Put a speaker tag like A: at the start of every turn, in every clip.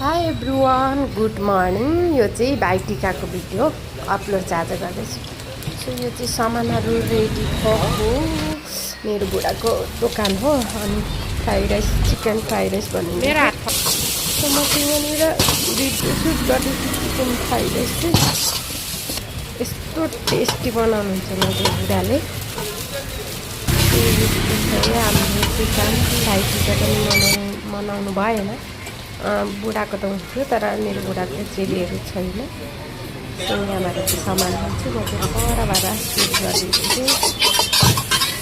A: High everyone, good morning. यो चाहिँ भाइटिकाको भिडियो अपलोड आज गर्दैछु। सो यो चाहिँ सामानहरू रेडी भएको मेरो बुढाको दोकान हो। अनि fried rice, chicken fried rice बनिन्छ। सो म चाहिँ यहाँनिर भिडियो सुट गर्दैछु। चिकन फ्राइड राइस चाहिँ यस्तो टेस्टी बनाउनुहुन्छ मेरो बुढाले। हाम्रो चिकन भाइटिका पनि मनाउनु भएन। बुढाको त हुन्थ्यो, तर मेरो बुढाको चाहिँ चेलीहरू छैन। सो यहाँबाट चाहिँ सामान हाल्छु। म चाहिँ परबाट सुट गरिदिन्छु।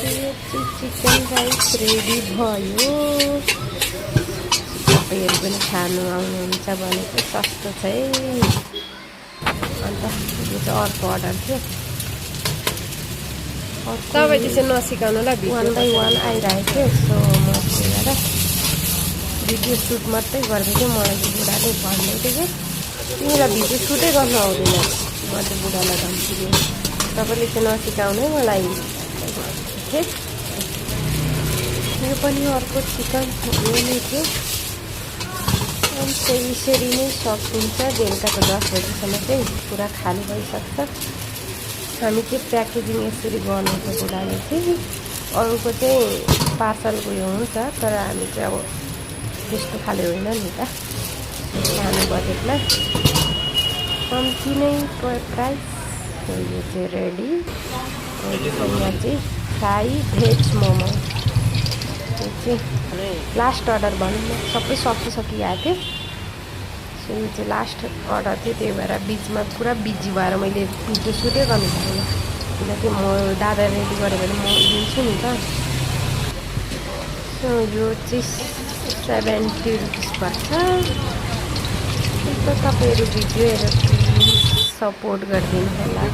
A: यो चाहिँ चिकन राइस रेडी भयो। तपाईँहरू पनि खानु आउनुहुन्छ भने चाहिँ सस्तो छ है। अन्त यो चाहिँ अर्को अर्डर थियो। तपाईँले चाहिँ नसिकाउनु ल, वान बाई वान आइरहेको थियो। सो म त्यही भिडियो सुट मात्रै गर्दै मलाई चाहिँ बुढाले भन्दै थियो कि तिमीलाई भिडियो सुटै गर्न आउँदैन। म चाहिँ बुढालाई भन्छु कि तपाईँले चाहिँ नसिकाउनै मलाई। यो पनि अर्को चिकन नै थियो। अनि चाहिँ यसरी नै सकिन्छ। बेलुकाको 10 बजीसम्म चाहिँ पुरा खाली भइसक्छ। हामी चाहिँ प्याकेजिङ यसरी गर्नु छ बुढाले चाहिँ। अरूको चाहिँ पार्सल उयो हुन्छ, तर हामी चाहिँ अब त्यस्तो खाले होइन नि त। सानो बजेटमा कम्ती नै प्राइस। यो चाहिँ रेडी। यहाँ चाहिँ फ्राई भेज मोमो। यो चाहिँ लास्ट अर्डर भनौँ न, सबै सकिआएको थियो। सो यो चाहिँ लास्ट अर्डर थियो, त्यही भएर बिचमा पुरा बिजी भएर मैले भिडियो सुटै गर्नु पाइनँ। किनकि म दादा रेडी गरेँ भने म दिन्छु नि त। सो यो चाहिँ 70 रुपिस पर्छ। तपाईँहरू भिडियो हेरेर प्लिज सपोर्ट गरिदिनु होला।